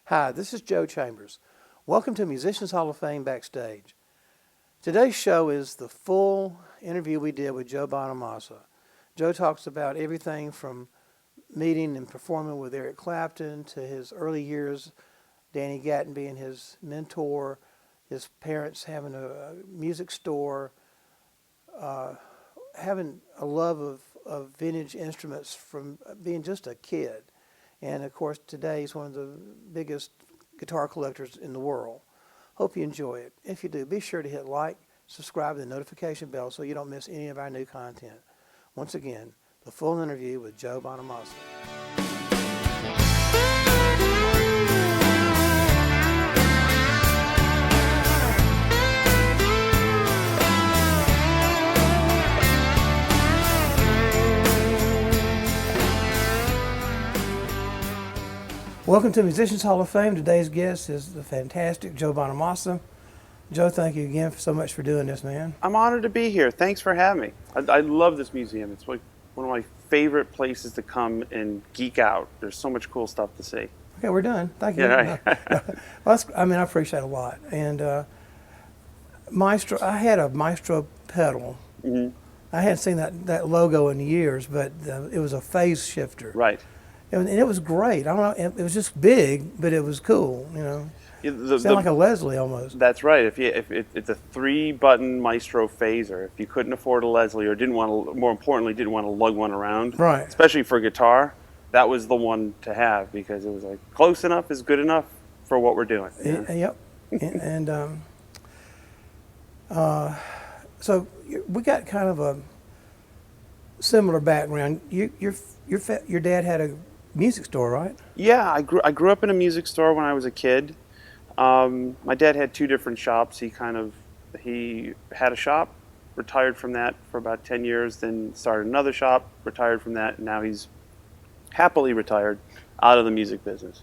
Hi, this is Joe Chambers. Welcome to Musicians Hall of Fame Backstage. Today's show is the full interview we did with Joe Bonamassa. Joe talks about everything from meeting and performing with Eric Clapton to his early years, Danny Gatton being his mentor, his parents having a music store, having a love of vintage instruments from being just a kid. And of course, today he's one of the biggest guitar collectors in the world. Hope you enjoy it. If you do, be sure to hit like, subscribe, and the notification bell so you don't miss any of our new content. Once again, the full interview with Joe Bonamassa. Welcome to Musicians Hall of Fame. Today's guest is the fantastic Joe Bonamassa. Joe, thank you again so much for doing this, man. I'm honored to be here. Thanks for having me. I love this museum. It's like one of my favorite places to come and geek out. There's so much cool stuff to see. Okay, we're done. Thank you. Yeah, right. Well, I appreciate it a lot. And Maestro, I had a Maestro pedal. Mm-hmm. I hadn't seen that logo in years, but it was a phase shifter. Right. And it was great. I don't know. It was just big, but it was cool. You know, sounded like a Leslie almost. That's right. If it's a 3-button Maestro phaser, if you couldn't afford a Leslie or didn't want to, more importantly, didn't want to lug one around, right? Especially for guitar, that was the one to have because it was like close enough is good enough for what we're doing. Yep. and so we got kind of a similar background. Your dad had a music store, right? Yeah, I grew up in a music store when I was a kid. My dad had 2 different shops. He had a shop, retired from that for about 10 years, then started another shop, retired from that, and now he's happily retired out of the music business.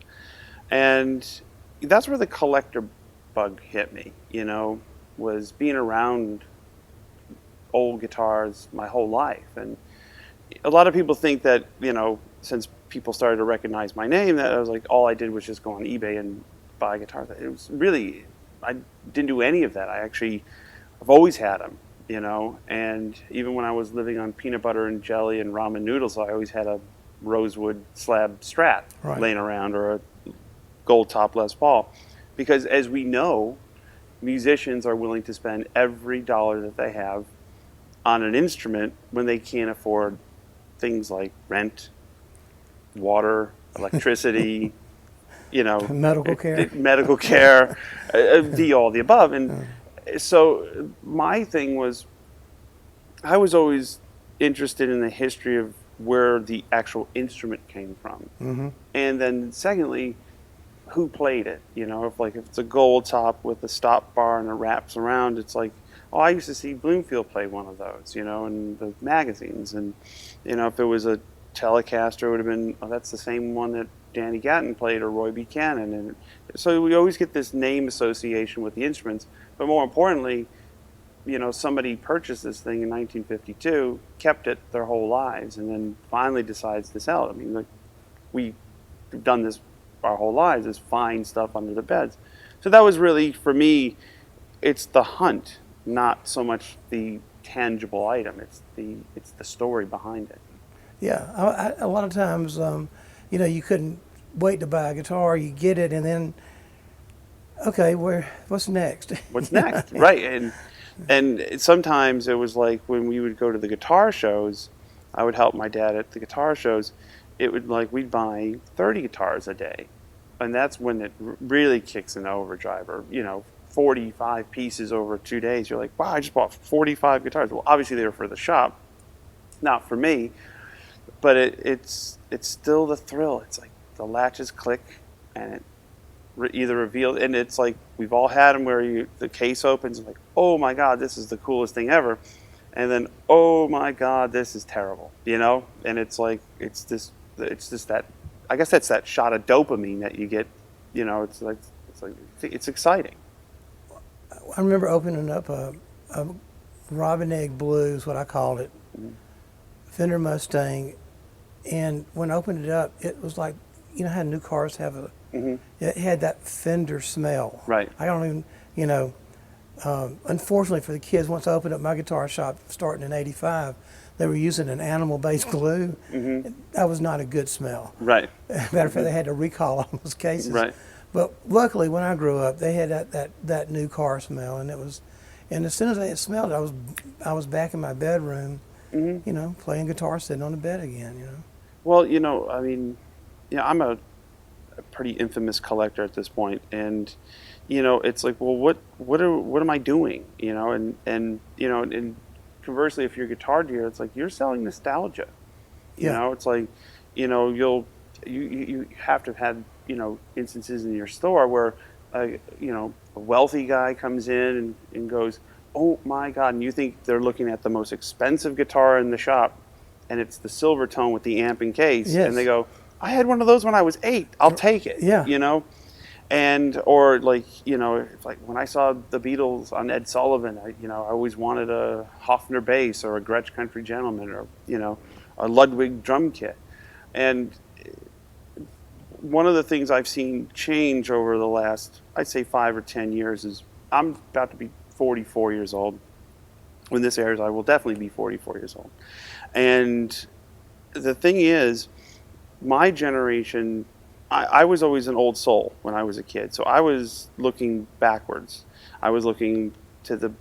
And that's where the collector bug hit me, was being around old guitars my whole life. And a lot of people think that, since people started to recognize my name, that I was like, all I did was just go on eBay and buy guitars. It was really, I didn't do any of that. I've always had them, and even when I was living on peanut butter and jelly and ramen noodles, I always had a rosewood slab Strat laying around or a gold top Les Paul. Because as we know, musicians are willing to spend every dollar that they have on an instrument when they can't afford things like rent, water, electricity, medical care, all the above. And so my thing was, I was always interested in the history of where the actual instrument came from. Mm-hmm. And then secondly, who played it? If it's a gold top with a stop bar and it wraps around, it's like, oh, I used to see Bloomfield play one of those, in the magazines. And, if it was a Telecaster, it would have been, oh, that's the same one that Danny Gatton played or Roy Buchanan. And so we always get this name association with the instruments. But more importantly, somebody purchased this thing in 1952, kept it their whole lives, and then finally decides to sell it. I mean, we've done this our whole lives, is find stuff under the beds. So that was really, for me, it's the hunt, not so much the tangible item. It's the story behind it. Yeah, a lot of times, you couldn't wait to buy a guitar. You get it, and then, okay, what's next? What's next, right? And sometimes it was like when we would go to the guitar shows, I would help my dad at the guitar shows. It would we'd buy 30 guitars a day, and that's when it really kicks in overdrive. Or 45 pieces over 2 days. You're like, wow, I just bought 45 guitars. Well, obviously they were for the shop, not for me. But it's still the thrill. It's like the latches click, and it either revealed, and it's like we've all had them where the case opens and like, oh my God, this is the coolest thing ever, and then oh my God, this is terrible, And it's like it's just that, I guess that's that shot of dopamine that you get, it's exciting. I remember opening up a Robin Egg Blue is what I called it, Fender Mustang. And when I opened it up, it was like, how new cars have Mm-hmm. It had that Fender smell. Right. I don't even, you know, unfortunately for the kids, once I opened up my guitar shop starting in '85, they were using an animal-based glue. Mm-hmm. That was not a good smell. Right. Matter of fact, they had to recall all those cases. Right. But luckily, when I grew up, they had that new car smell, and as soon as I smelled it, I was back in my bedroom, Mm-hmm. you know, playing guitar, sitting on the bed again, you know. Well, you know, I mean, I'm a pretty infamous collector at this point, and you know, it's like, well, what am I doing? You know, and you know, and conversely, if you're a guitar dealer, it's like you're selling nostalgia. You Yeah. know, it's like, you know, you have to have had, you know, instances in your store where you know, a wealthy guy comes in and goes, oh my God, and you think they're looking at the most expensive guitar in the shop, and it's the silver tone with the amp and case, Yes. and they go, I had one of those when I was 8. I'll take it. Yeah. You know, and or like, you know, it's like when I saw the Beatles on Ed Sullivan, I always wanted a Hofner bass or a Gretsch Country Gentleman or, you know, a Ludwig drum kit. And one of the things I've seen change over the last, I'd say 5 or 10 years is I'm about to be 44 years old. When this airs, I will definitely be 44 years old. And the thing is, my generation, I was always an old soul when I was a kid. So I was looking backwards. I was looking to the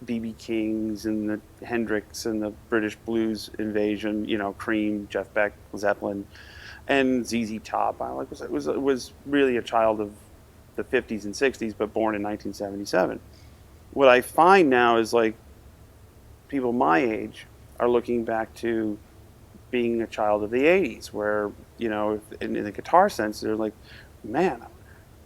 B.B. Kings and the Hendrix and the British blues invasion, you know, Cream, Jeff Beck, Zeppelin, and ZZ Top. I was really a child of the 50s and 60s, but born in 1977. What I find now is like people my age are looking back to being a child of the 80s, where, you know, in the guitar sense, they're like, man,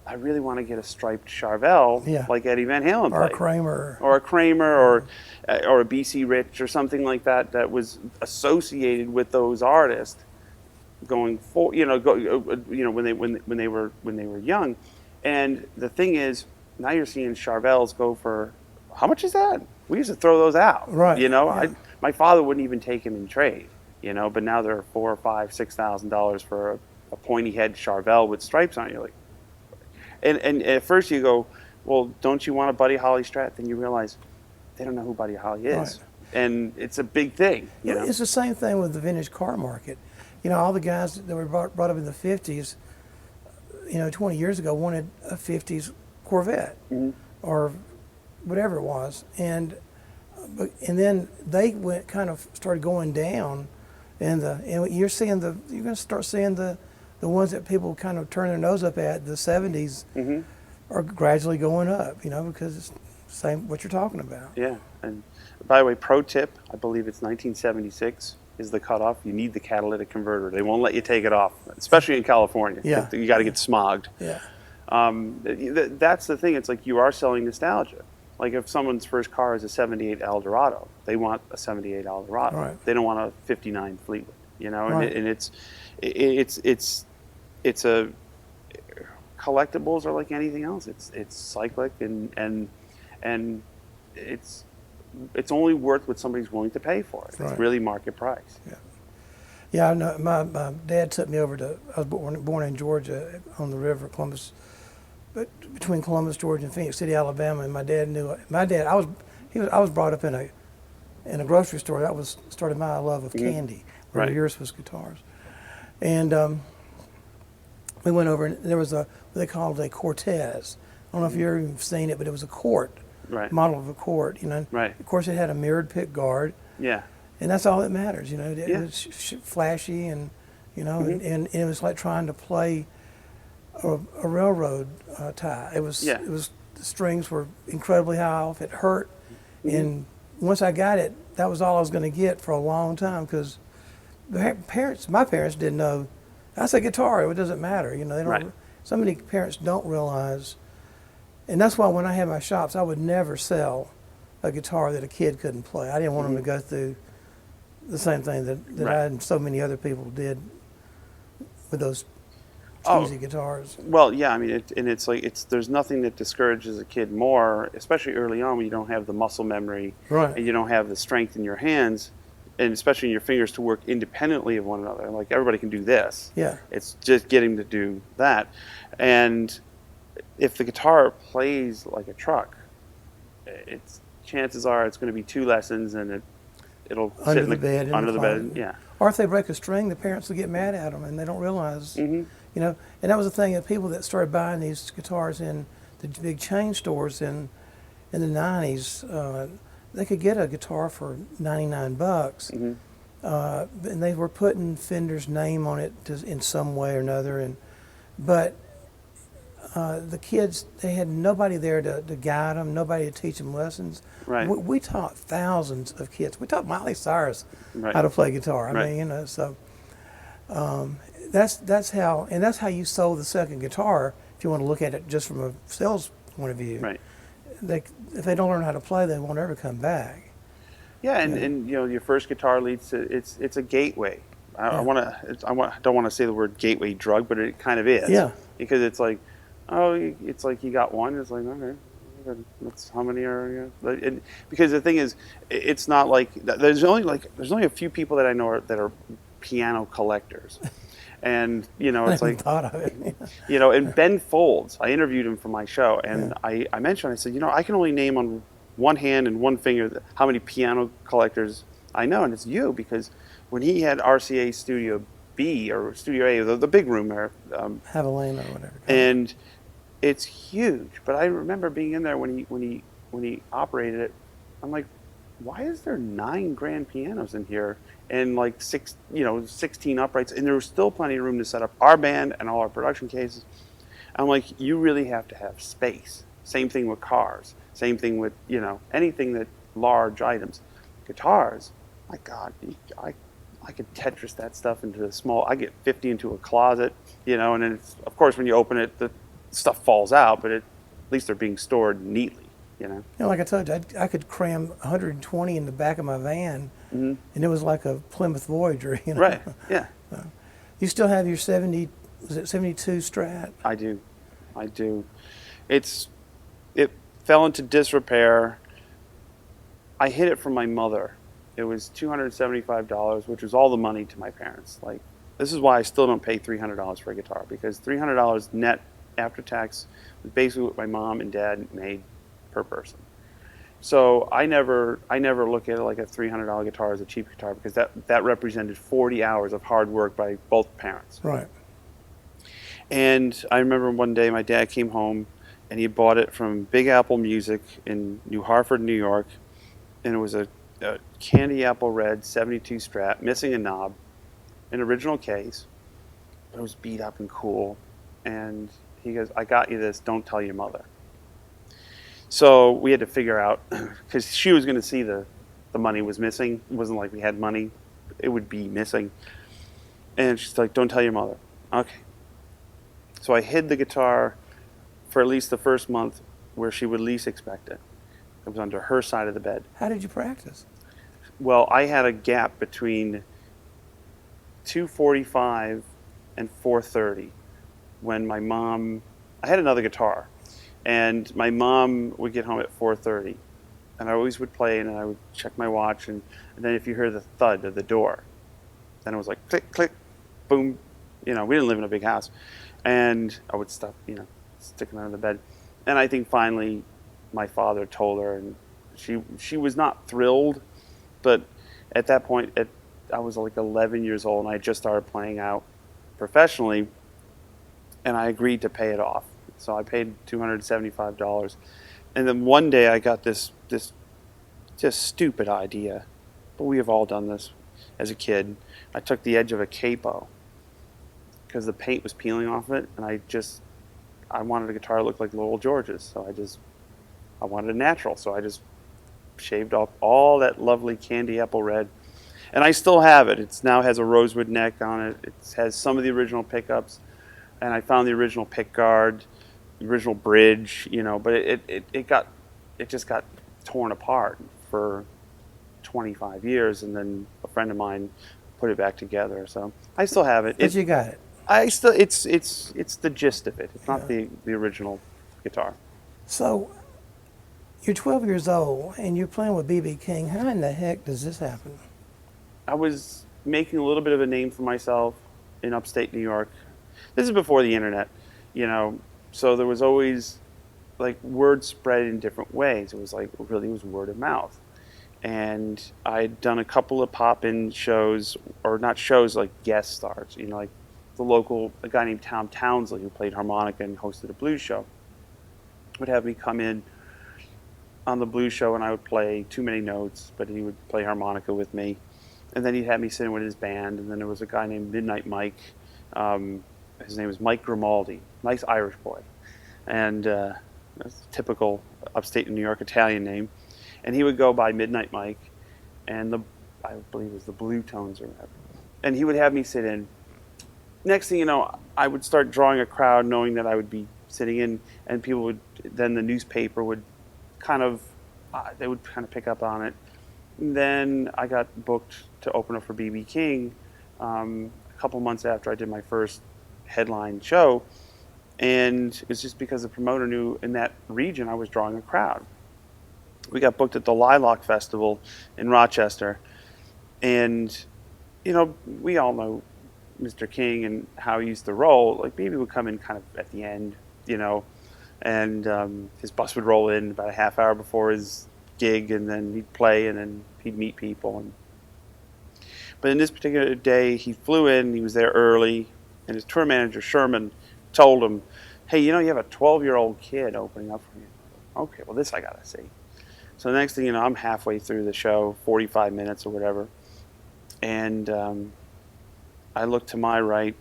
I really want to get a striped Charvel, Yeah. like Eddie Van Halen Or a played. Kramer. Or a Kramer, or a BC Rich, or something like that, that was associated with those artists going for, you know, when they were young. And the thing is, now you're seeing Charvels go for, how much is that? We used to throw those out. Right. You know, Yeah. my father wouldn't even take them in trade. You know, but now they're $4,000 or $5,000, $6,000 for a pointy head Charvel with stripes on it. You're like, and at first you go, well, don't you want a Buddy Holly Strat? Then you realize they don't know who Buddy Holly is, Right. and it's a big thing. You know, It's the same thing with the vintage car market. You know, all the guys that were brought up in the 50s, you know, 20 years ago wanted a 50s Corvette mm-hmm. or whatever it was. And then they started going down. And you're going to start seeing the ones that people kind of turn their nose up at, the 70s, mm-hmm. are gradually going up, you know, because it's the same what you're talking about. Yeah. And by the way, pro tip, I believe it's 1976 is the cutoff. You need the catalytic converter. They won't let you take it off, especially in California. Yeah. You got to get smogged. Yeah. That's the thing. It's like you are selling nostalgia. Like if someone's first car is a 78 Eldorado, they want a 78 Eldorado. Right. They don't want a 59 Fleetwood, you know, Right. and it's a, collectibles are like anything else. It's cyclic and it's only worth what somebody's willing to pay for it. Right. It's really market price. Yeah. Yeah, I know. My dad took me over I was born in Georgia on the river, Columbus, but between Columbus, Georgia, and Phoenix City, Alabama. And my dad knew. I was brought up in a grocery store. That started my love of candy. Where Right. yours was guitars, and we went over and there was what they called a Cortez. I don't know if you've ever seen it, but it was a quart, Right. model of a quart. You know. Right. Of course, it had a mirrored pick guard. Yeah. And that's all that matters, you know. It Yeah. was flashy, and you know, Mm-hmm. and it was like trying to play a railroad tie. It was, Yeah. the strings were incredibly high off. It hurt, Mm-hmm. and once I got it, that was all I was going to get for a long time because my parents didn't know. That's a guitar. It doesn't matter, you know. They don't. Right. So many parents don't realize, and that's why when I had my shops, I would never sell a guitar that a kid couldn't play. I didn't want them to go through the same thing that Right. I and so many other people did with those Oh. cheesy guitars. Well, yeah, I mean, there's nothing that discourages a kid more, especially early on when you don't have the muscle memory Right. and you don't have the strength in your hands, and especially in your fingers, to work independently of one another. Like everybody can do this. Yeah. It's just getting to do that. And if the guitar plays like a truck, it's chances are it's going to be 2 lessons, and it'll Under sit the bed in under the the bed. closet. Yeah. Or if they break a string, the parents will get mad at them, and they don't realize, Mm-hmm. you know. And that was the thing that people that started buying these guitars in the big chain stores in the 90s, they could get a guitar for $99, Mm-hmm. and they were putting Fender's name on it in some way or another. But the kids, they had nobody there to guide them, nobody to teach them lessons. Right. We taught thousands of kids. We taught Miley Cyrus Right. how to play guitar. I Right. mean, you know, so that's how you sold the second guitar. If you want to look at it just from a sales point of view, Right. if they don't learn how to play, they won't ever come back. Yeah, and you know, your first guitar leads to it's a gateway. I don't want to say the word gateway drug, but it kind of is. Yeah. Because it's like, it's like you got one. It's like, okay, that's how many are you? Because the thing is, it's not like there's only a few people that I know that are piano collectors, and you know, it's I like, thought of it. you know, and Ben Folds, I interviewed him for my show, and I mentioned, I said, you know, I can only name on one hand and one finger how many piano collectors I know, and it's you, because when he had RCA Studio B or Studio A, the big room there, Havilland or whatever. and it's huge. But I remember being in there when he operated it. I'm like, why is there 9 grand pianos in here and like 16 uprights, and there was still plenty of room to set up our band and all our production cases. I'm like, you really have to have space. Same thing with cars. Same thing with, you know, anything that large items. Guitars, my God, I could Tetris that stuff into a small. I get 50 into a closet, you know, and then it's, of course when you open it, the stuff falls out, but at least they're being stored neatly, you know. You know, like I told you, I could cram 120 in the back of my van, Mm-hmm. and it was like a Plymouth Voyager, you know. Right. Yeah. You still have your 72 Strat? I do. It fell into disrepair. I hid it from my mother. It was $275, which was all the money to my parents. Like, this is why I still don't pay $300 for a guitar, because $300 net after tax was basically what my mom and dad made per person. So I never look at it like a $300 guitar as a cheap guitar, because that represented 40 hours of hard work by both parents. Right. And I remember one day my dad came home and he bought it from Big Apple Music in New Hartford, New York, and it was a candy apple red 72 Strat, missing a knob, an original case, but it was beat up and cool. And he goes, "I got you this, don't tell your mother." So we had to figure out, because she was going to see the money was missing. It wasn't like we had money. It would be missing. And she's like, "Don't tell your mother." Okay. So I hid the guitar for at least the first month where she would least expect it. It was under her side of the bed. How did you practice? Well, I had a gap between 2:45 and 4:30 when my mom, I had another guitar, and my mom would get home at 4:30, and I always would play, and I would check my watch, and then if you hear the thud of the door, then it was like click, click, boom. You know, we didn't live in a big house, and I would stop, you know, sticking under the bed. And I think finally my father told her, and she was not thrilled, but at that point, I was like 11 years old, and I just started playing out professionally, and I agreed to pay it off. So I paid $275, and then one day I got this just stupid idea, but we have all done this as a kid. I took the edge of a capo because the paint was peeling off it, and I wanted a guitar that looked like Lowell George's, so I wanted a natural, so I just shaved off all that lovely candy apple red, and I still have it. It now has a rosewood neck on it. It has some of the original pickups, and I found the original pick guard, the original bridge, you know, but it just got torn apart for 25 years, and then a friend of mine put it back together. So I still have it. But you got it. It's the gist of it. It's not the original guitar. So you're 12 years old and you're playing with B.B. King. How in the heck does this happen? I was making a little bit of a name for myself in upstate New York. This is before the internet, you know, so there was always like word spread in different ways. It was like really was word of mouth. And I'd done a couple of pop-in shows, or not shows, like guest stars, you know, like a guy named Tom Townsley, who played harmonica and hosted a blues show, would have me come in on the blues show, and I would play too many notes, but he would play harmonica with me. And then he'd have me sitting with his band, and then there was a guy named Midnight Mike. His name was Mike Grimaldi, nice Irish boy. And that's a typical upstate New York Italian name. And he would go by Midnight Mike, and I believe it was the Blue Tones or whatever. And he would have me sit in. Next thing you know, I would start drawing a crowd, knowing that I would be sitting in, and people would, then the newspaper would they would kind of pick up on it. And then I got booked to open up for B.B. King a couple months after I did my first headline show. And it was just because the promoter knew in that region I was drawing a crowd. We got booked at the Lilac Festival in Rochester. And, you know, we all know Mr. King and how he used to roll. Like, BB would come in kind of at the end, you know, and his bus would roll in about a half hour before his gig, and then he'd play, and then he'd meet people. But in this particular day, he flew in, he was there early, and his tour manager, Sherman, told him, hey, you know, you have a 12-year-old kid opening up for you. Okay, well, this I got to see. So the next thing you know, I'm halfway through the show, 45 minutes or whatever, and I look to my right,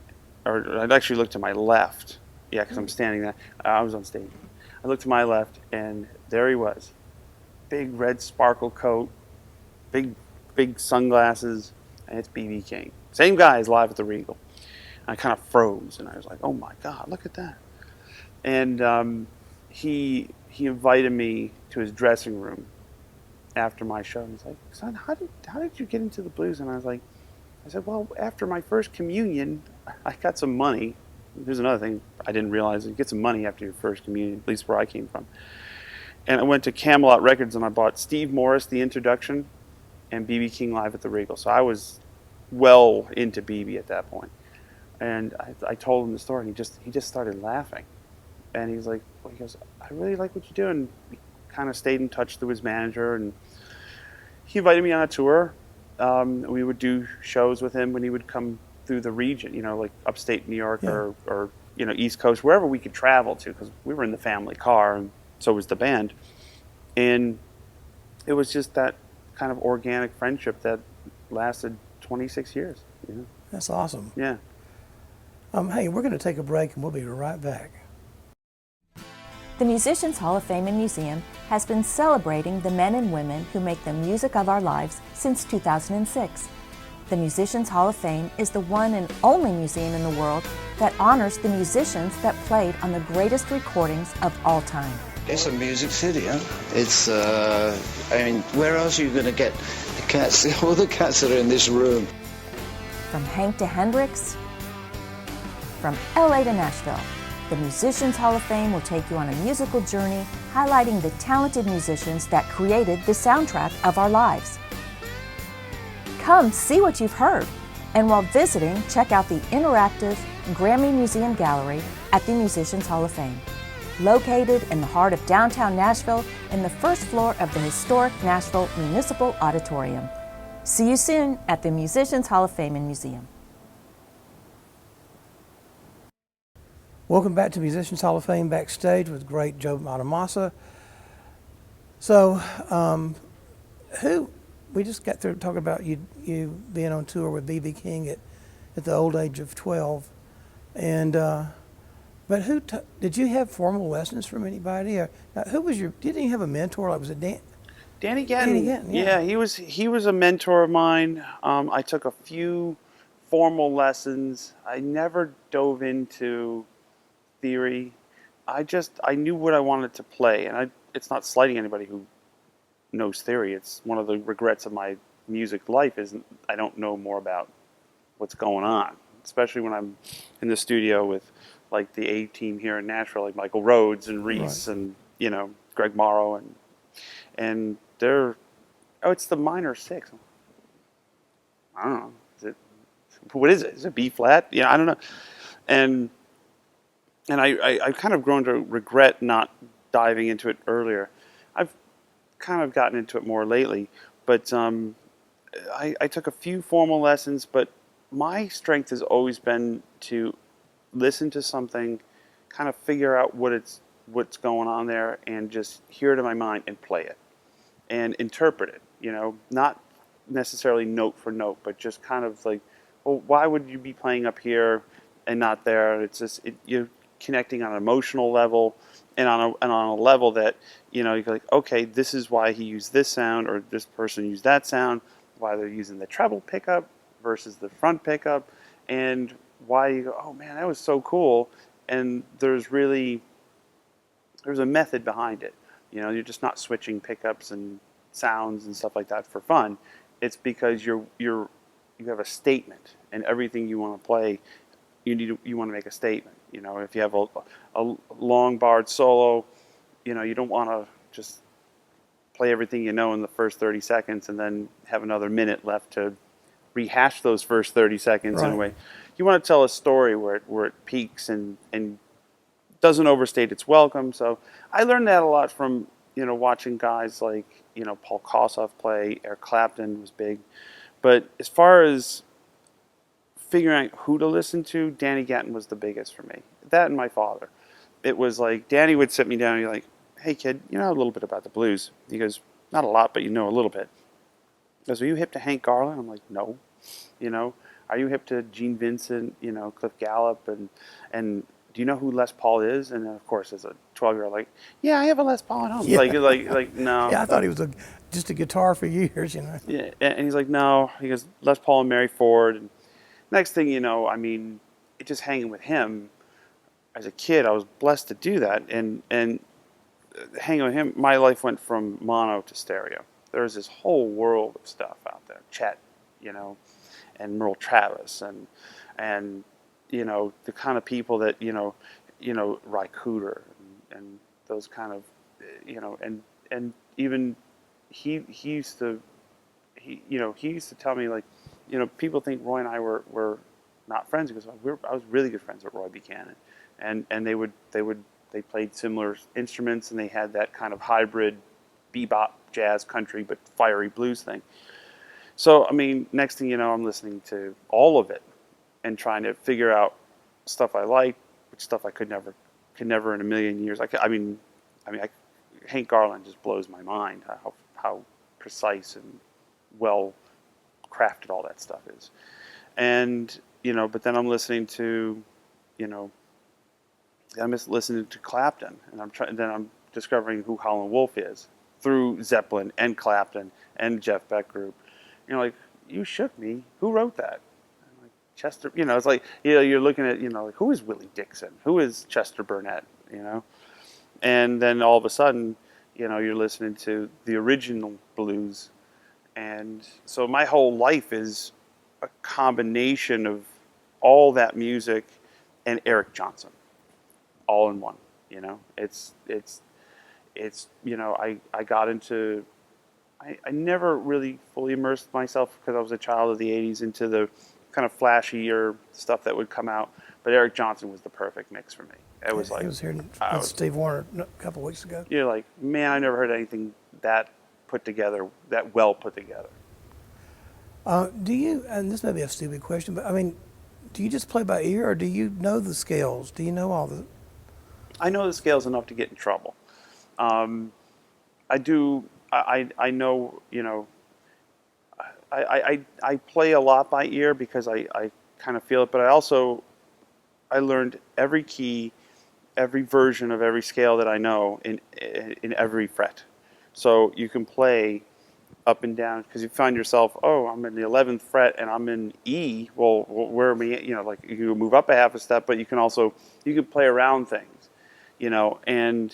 or I'd actually look to my left, yeah, because I'm standing there. I was on stage. I looked to my left, and there he was. Big red sparkle coat, big sunglasses, and it's B.B. King. Same guy as live at the Regal. I kind of froze, and I was like, "Oh my God, look at that!" And he invited me to his dressing room after my show. And he's like, "Son, how did you get into the blues?" And I said, "Well, after my first communion, I got some money." Here's another thing I didn't realize: you get some money after your first communion, at least where I came from. And I went to Camelot Records and I bought Steve Morris, The Introduction, and B.B. King Live at the Regal. So I was well into B.B. at that point. And I told him the story, and he just started laughing. And he goes, I really like what you do. And we kind of stayed in touch through his manager, and he invited me on a tour. We would do shows with him when he would come through the region, you know, like upstate New York, yeah, or you know, East Coast, wherever we could travel to, because we were in the family car, and so was the band. And it was just that kind of organic friendship that lasted 26 years. You know? That's awesome. Yeah. Hey, we're going to take a break, and we'll be right back. The Musicians Hall of Fame and Museum has been celebrating the men and women who make the music of our lives since 2006. The Musicians Hall of Fame is the one and only museum in the world that honors the musicians that played on the greatest recordings of all time. It's a music city, huh? It's, I mean, where else are you going to get the cats, all the cats that are in this room? From Hank to Hendrix, from LA to Nashville, the Musicians Hall of Fame will take you on a musical journey highlighting the talented musicians that created the soundtrack of our lives. Come see what you've heard, and while visiting, check out the interactive Grammy Museum Gallery at the Musicians Hall of Fame. Located in the heart of downtown Nashville in the first floor of the historic Nashville Municipal Auditorium. See you soon at the Musicians Hall of Fame and Museum. Welcome back to Musicians Hall of Fame Backstage with great Joe Bonamassa. So, we just got through talking about you being on tour with B.B. King at the old age of 12, and but did you have formal lessons from anybody? Or who was didn't you have a mentor? Like, was it Danny Gatton? Yeah, he was a mentor of mine. I took a few formal lessons. I never dove into theory. I knew what I wanted to play, and it's not slighting anybody who knows theory. It's one of the regrets of my music life is I don't know more about what's going on, especially when I'm in the studio with like the A team here in Nashville, like Michael Rhodes and Reese, right, and you know, Greg Morrow, and they're it's the minor six. I don't know. What is it? Is it B flat? Yeah, I don't know. And I've kind of grown to regret not diving into it earlier. I've kind of gotten into it more lately, but I took a few formal lessons, but my strength has always been to listen to something, kind of figure out what's going on there, and just hear it in my mind and play it and interpret it. Not necessarily note for note, but just kind of like, well, why would you be playing up here and not there? It's just you're connecting on an emotional level and on a level that you're like, okay, this is why he used this sound or this person used that sound, why they're using the treble pickup versus the front pickup, and why you go, oh man, that was so cool. And there's a method behind it. You're just not switching pickups and sounds and stuff like that for fun. It's because you have a statement, and everything you want to play, you want to make a statement. If you have a long barred solo, you don't want to just play everything in the first 30 seconds and then have another minute left to rehash those first 30 seconds in a way. You want to tell a story where it peaks and doesn't overstate its welcome. So I learned that a lot from watching guys like Paul Kossoff play. Eric Clapton was big, but as far as figuring out who to listen to, Danny Gatton was the biggest for me. That and my father. It was like Danny would sit me down and be like, "Hey kid, you know a little bit about the blues?" He goes, "Not a lot, but you know a little bit." He goes, "Are you hip to Hank Garland?" I'm like, "No." Are you hip to Gene Vincent? Cliff Gallup, and do you know who Les Paul is? And then, of course, as a 12-year-old, like, yeah, I have a Les Paul at home. Yeah. Like no. Yeah, I thought he was just a guitar for years, Yeah, and he's like, no. He goes, Les Paul and Mary Ford. And next thing you know, just hanging with him as a kid, I was blessed to do that. And hanging with him, my life went from mono to stereo. There's this whole world of stuff out there. Chet, and Merle Travis, and the kind of people that Ry Cooder and those kind of and even he used to tell me, like, people think Roy and I were not friends because I was really good friends with Roy Buchanan, and they played similar instruments, and they had that kind of hybrid bebop, jazz, country, but fiery blues thing. So, next thing you know, I'm listening to all of it and trying to figure out stuff I like, which stuff I could never in a million years. Hank Garland just blows my mind, how precise and well crafted all that stuff is. And, but then I'm listening to, listening to Clapton, and then I'm discovering who Howlin' Wolf is through Zeppelin and Clapton and Jeff Beck Group. Like, you shook me. Who wrote that? I'm like, Chester. It's like, you're looking at, like, who is Willie Dixon? Who is Chester Burnett? And then all of a sudden, you're listening to the original blues. And so my whole life is a combination of all that music and Eric Johnson, all in one. It's I got into. I never really fully immersed myself because I was a child of the 80s into the kind of flashier stuff that would come out. But Eric Johnson was the perfect mix for me. It was like, he was here with Steve Warner a couple of weeks ago. You're like, man, I never heard anything that put together, that well put together. Do you, and this may be a stupid question, but do you just play by ear, or do you know the scales? Do you know all the... I know the scales enough to get in trouble. I do. I know. I play a lot by ear because I kind of feel it, but I learned every key, every version of every scale that I know in every fret. So you can play up and down because you find yourself, oh, I'm in the 11th fret and I'm in E. Well, where am I? Like, you can move up a half a step, but you can play around things, and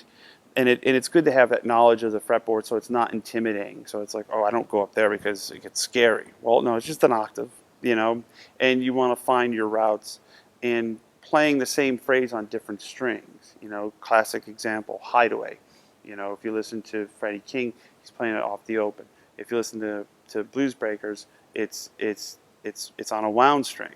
it's good to have that knowledge of the fretboard, so it's not intimidating. So it's like, oh, I don't go up there because it gets scary. Well, no, it's just an octave, and you want to find your routes and playing the same phrase on different strings. Classic example, Hideaway. If you listen to Freddie King, he's playing it off the open. If you listen to Blues Breakers, it's it's on a wound string,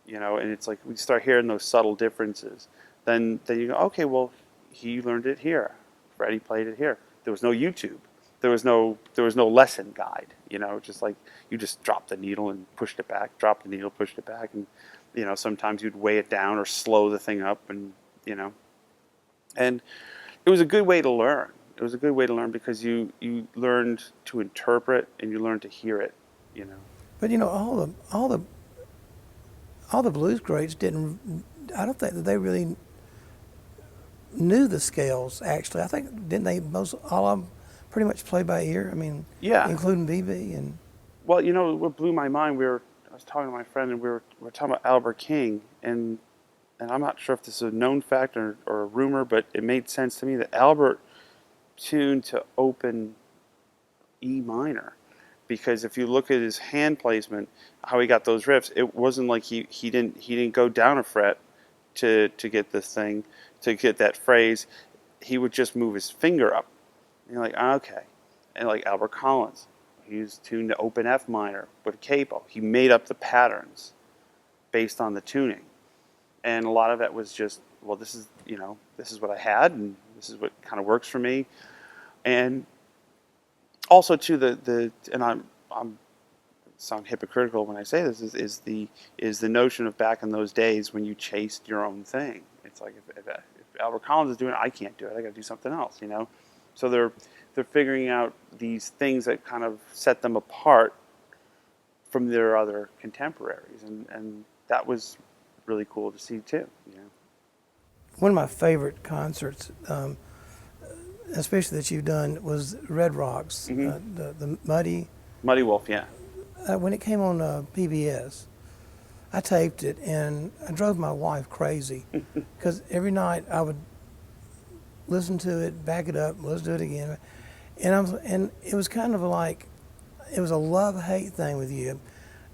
and it's like we start hearing those subtle differences. Then you go, okay, well, he learned it here. Freddie played it here. There was no YouTube. There was no lesson guide. Just like you just dropped the needle and pushed it back, dropped the needle, pushed it back, and sometimes you'd weigh it down or slow the thing up, and and it was a good way to learn. It was a good way to learn because you learned to interpret and you learned to hear it. But all the blues greats didn't. I don't think that they really knew the scales. Actually, I think didn't they all of them pretty much play by ear. I mean, Yeah. including BB and. Well, what blew my mind, I was talking to my friend, and we were talking about Albert King, and I'm not sure if this is a known fact or a rumor, but it made sense to me that Albert tuned to open E minor, because if you look at his hand placement, how he got those riffs, it wasn't like he didn't go down a fret to get this thing, to get that phrase. He would just move his finger up. And you're like, okay. And like Albert Collins, he was tuned to open F minor with a capo. He made up the patterns based on the tuning. And a lot of it was just, well, this is what I had, and this is what kind of works for me. And also too, and I'm sound hypocritical when I say this, is the notion of back in those days when you chased your own thing. It's like if Albert Collins is doing it, I can't do it. I got to do something else, So they're figuring out these things that kind of set them apart from their other contemporaries, and that was really cool to see too. One of my favorite concerts, especially that you've done, was Red Rocks, the Muddy Wolf, yeah. When it came on PBS, I taped it, and I drove my wife crazy because every night I would listen to it, back it up, let's do it again, and it was kind of like it was a love-hate thing with you.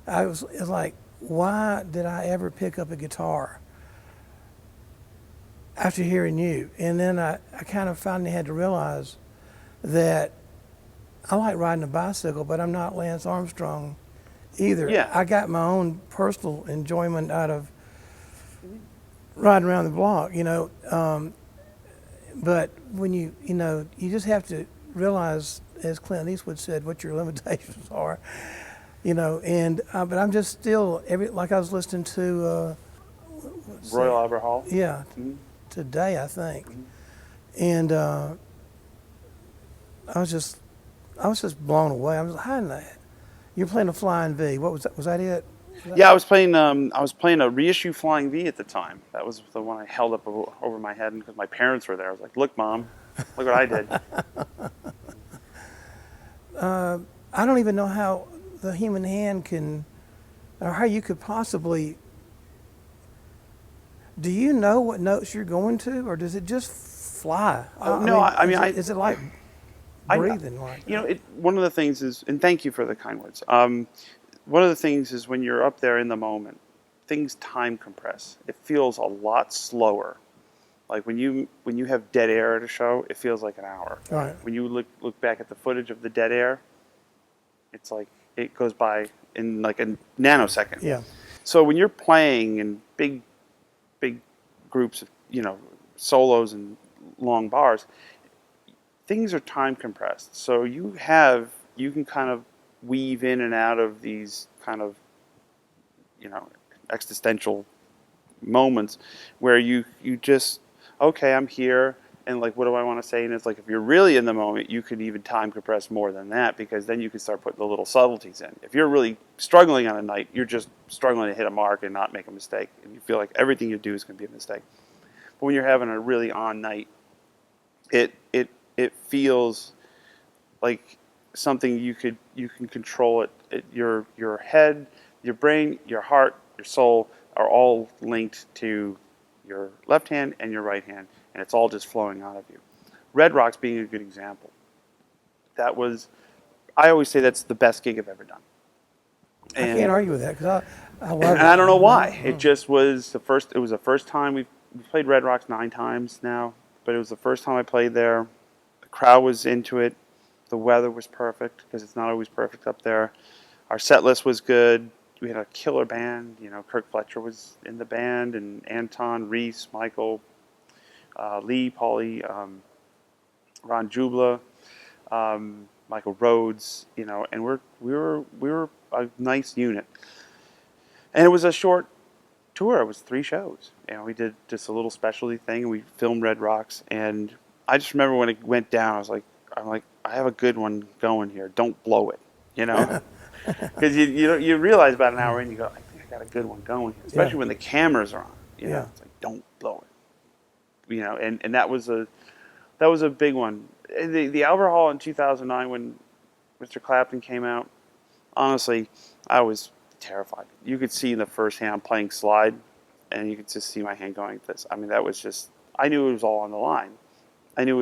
It was like, why did I ever pick up a guitar after hearing you? And then I kind of finally had to realize that I like riding a bicycle, but I'm not Lance Armstrong either. Yeah. I got my own personal enjoyment out of riding around the block, but when you just have to realize, as Clint Eastwood said, what your limitations are, but I'm just still, like I was listening to Royal Albert Hall? Yeah, today, I think. And I was just blown away. I was like, how in that? You're playing a Flying V. What was that? Was that it? Yeah, I was playing a reissue Flying V at the time. That was the one I held up over my head because my parents were there. I was like, "Look, Mom, look what I did." I don't even know how the human hand can, or how you could possibly. Do you know what notes you're going to, or does it just fly? Is it like breathing? One of the things is, and thank you for the kind words. One of the things is when you're up there in the moment, things time compress. It feels a lot slower. Like when you have dead air at a show, it feels like an hour. Right. When you look back at the footage of the dead air, it's like it goes by in like a nanosecond. Yeah. So when you're playing in big groups of solos and long bars, things are time compressed. So you can kind of weave in and out of these kind of existential moments where you just, okay, I'm here, and like, what do I want to say? And it's like, if you're really in the moment, you could even time compress more than that, because then you can start putting the little subtleties in. If you're really struggling on a night, you're just struggling to hit a mark and not make a mistake, and you feel like everything you do is going to be a mistake. But when you're having a really on night, it feels like something you can control it. Your head, your brain, your heart, your soul are all linked to your left hand and your right hand, and it's all just flowing out of you. Red Rocks being a good example. I always say that's the best gig I've ever done. And I can't argue with that because I love it. And I don't know why. It just was the first. It was the first time we've played Red Rocks 9 times now, but it was the first time I played there. The crowd was into it. The weather was perfect because it's not always perfect up there. Our set list was good. we had a killer band. You know, Kirk Fletcher was in the band, and Anton, Reese, Michael, Lee, Paulie, Ron Jubla, Michael Rhodes. You know, and we were a nice unit. And it was a short tour. It was 3 shows. You know, we did just a little specialty thing. We filmed Red Rocks, and I just remember when it went down, I'm like, I have a good one going here. Don't blow it, you know, because you realize about an hour in, you go, I think I got a good one going here, especially when the cameras are on. You know, it's like, don't blow it, you know, and that was a big one. The Albert Hall in 2009 when Mr. Clapton came out. Honestly, I was terrified. You could see in the first hand I'm playing slide, and you could just see my hand going like this. I mean, that was just, I knew it was all on the line. I knew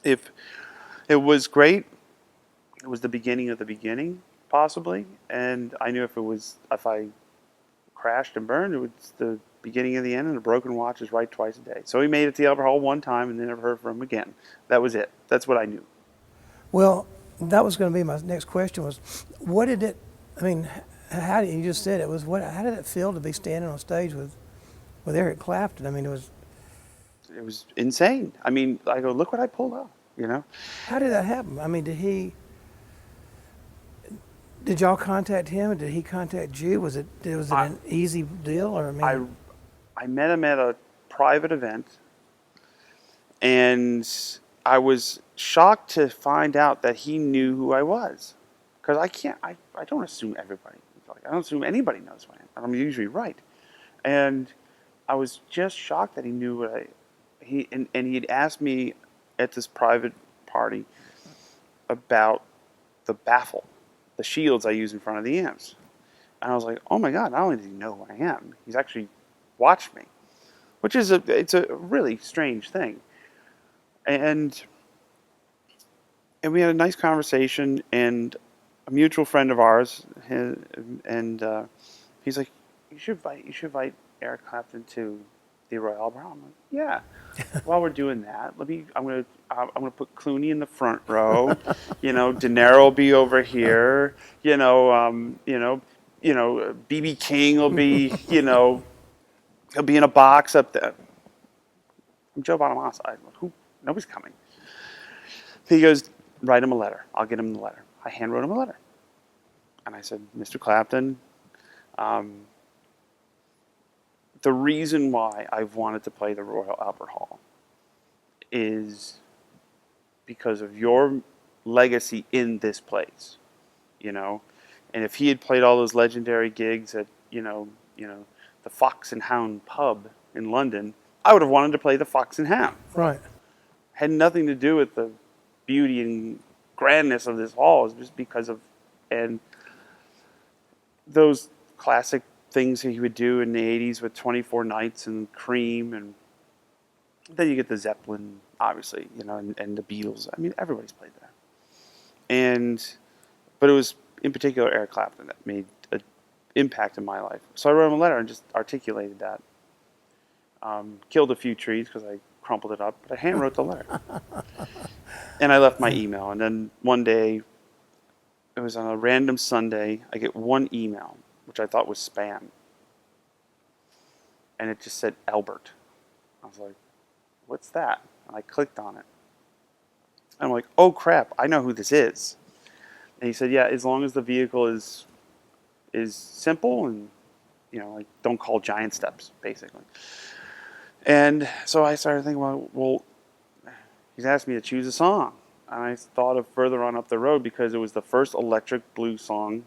if it was great, it was the beginning of the beginning, possibly, and I knew if I crashed and burned, it was the beginning of the end, and a broken watch is right twice a day. So he made it to the Albert Hall one time, and then never heard from him again. That was it. That's what I knew. Well, that was going to be my next question was, what did it, I mean, how did, you just said it was, how did it feel to be standing on stage with Eric Clapton? I mean, it was insane. I mean, I go, look what I pulled off, you know? How did that happen? I mean, did y'all contact him, or did he contact you? Was it an easy deal, or I met him at a private event, and I was shocked to find out that he knew who I was, because I don't assume everybody. I don't assume anybody knows who I am. I'm usually right, and I was just shocked that he knew what and he'd asked me at this private party about the baffle, the shields I use in front of the amps, and I was like, oh my God! Not only does he know who I am, he's actually watched me, which is it's a really strange thing, and we had a nice conversation, and a mutual friend of ours, and he's like, you should invite Eric Clapton to the Royal Albert Hall. I'm like, yeah. While we're doing that, I'm gonna put Clooney in the front row. You know, De Niro will be over here. You know, BB King will be. You know, he'll be in a box up there. I'm Joe Bonamassa. Nobody's coming. He goes, write him a letter. I'll get him the letter. I hand wrote him a letter. And I said, Mr. Clapton, the reason why I've wanted to play the Royal Albert Hall is because of your legacy in this place, you know. And if he had played all those legendary gigs at, you know, the Fox and Hound pub in London, I would have wanted to play the Fox and Hound. Right. Had nothing to do with the beauty and grandness of this hall. It's just because of, and those classic things that he would do in the 80s with 24 Nights and Cream, and then you get the Zeppelin, obviously, you know, and the Beatles. I mean, everybody's played that. But it was, in particular, Eric Clapton that made an impact in my life. So I wrote him a letter and just articulated that. Killed a few trees because I crumpled it up, but I hand wrote the letter. And I left my email. And then one day, it was on a random Sunday, I get one email, which I thought was spam. And it just said Albert. I was like, what's that? And I clicked on it. And I'm like, oh crap, I know who this is. And he said, yeah, as long as the vehicle is simple and, you know, like, don't call giant steps, basically. And so I started thinking, well, he's asked me to choose a song. And I thought of Further On Up the Road because it was the first electric blues song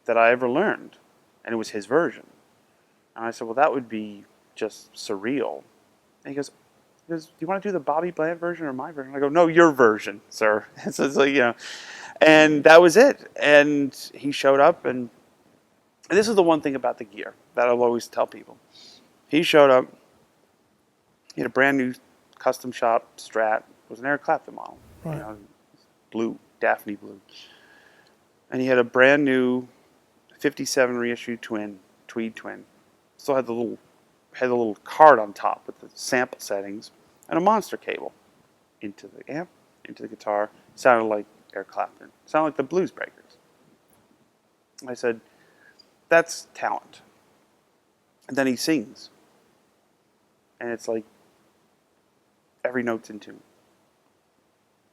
that I ever learned. And it was his version. And I said, well, that would be just surreal. And he goes, do you want to do the Bobby Bland version or my version? I go, no, your version, sir. So it's like, you know, and that was it. And he showed up, and this is the one thing about the gear that I'll always tell people. He showed up. He had a brand new custom shop Strat. It was an Eric Clapton model. Right. You know, blue, Daphne blue. And he had a brand new 57 reissue tweed twin. Still had the little card on top with the sample settings and a monster cable into the amp, into the guitar. Sounded like Eric Clapton. Sounded like the Blues Breakers. I said, That's talent. And then he sings. And it's like every note's in tune.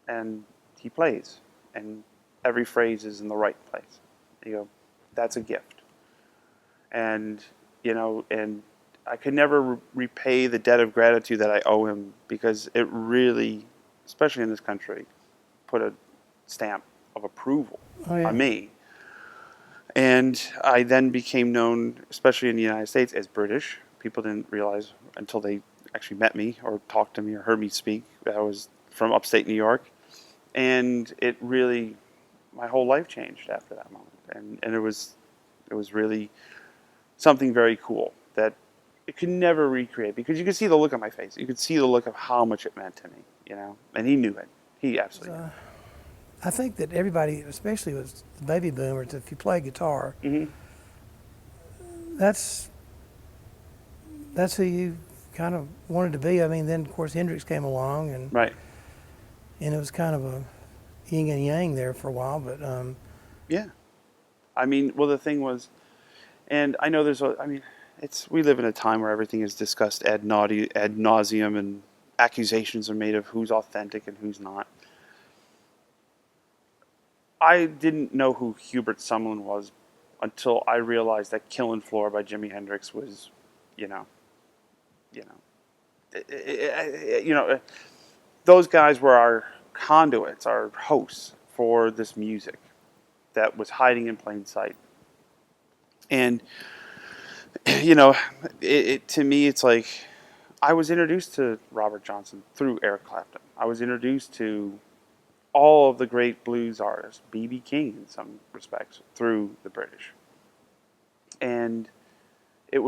And he plays. And every phrase is in the right place. You go, that's a gift. And, and I could never repay the debt of gratitude that I owe him, because it really, especially in this country, put a stamp of approval on me. And I then became known, especially in the United States, as British. People didn't realize until they actually met me or talked to me or heard me speak that I was from upstate New York. And it really, my whole life changed after that moment. And it was really something very cool that it could never recreate, because you could see the look on my face. You could see the look of how much it meant to me, And he knew it. He absolutely knew it. I think that everybody, especially with the baby boomers, if you play guitar, that's who you kind of wanted to be. I mean, then of course Hendrix came along, and right, and it was kind of a yin and yang there for a while. But yeah, I mean, well, the thing was, and I know we live in a time where everything is discussed ad nauseum, and accusations are made of who's authentic and who's not. I didn't know who Hubert Sumlin was until I realized that "Killin' Floor" by Jimi Hendrix was, those guys were our conduits, our hosts for this music that was hiding in plain sight. And to me, it's like I was introduced to Robert Johnson through Eric Clapton. I was introduced to all of the great blues artists, B.B. King in some respects, through the British. And it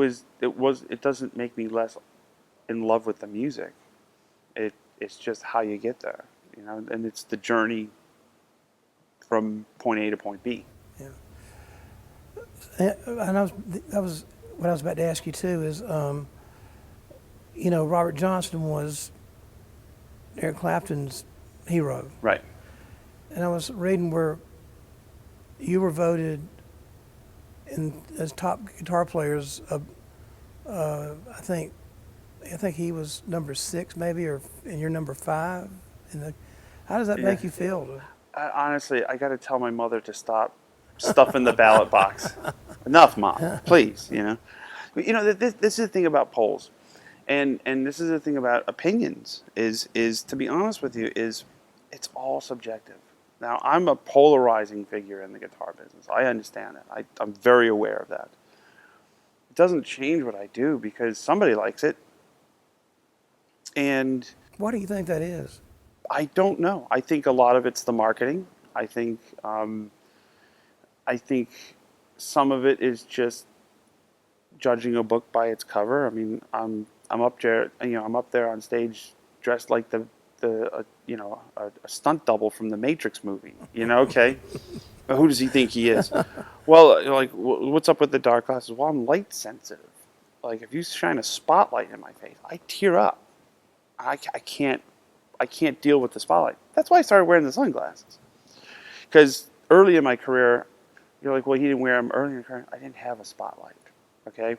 doesn't make me less in love with the music. It's just how you get there, and it's the journey from point A to point B. Yeah. And that was what I was about to ask you too. Is Robert Johnson was Eric Clapton's hero, right? And I was reading where you were voted as top guitar players. I think he was number 6, maybe, and you're number 5. How does that make you feel? Honestly, I got to tell my mother to stop stuffing the ballot box. Enough, Mom, please. This is the thing about polls, and this is the thing about opinions. Is to be honest with you, it's all subjective. Now, I'm a polarizing figure in the guitar business. I understand that. I'm very aware of that. It doesn't change what I do because somebody likes it. And why do you think that is? I don't know. I think a lot of it's the marketing. I think some of it is just judging a book by its cover. I mean, I'm up there. I'm up there on stage dressed like a stunt double from the Matrix movie. Okay, who does he think he is? Well, like, what's up with the dark glasses? Well, I'm light sensitive. Like, if you shine a spotlight in my face, I tear up. I can't deal with the spotlight. That's why I started wearing the sunglasses. Because early in my career, you're like, well, he didn't wear them early in the career. I didn't have a spotlight. Okay,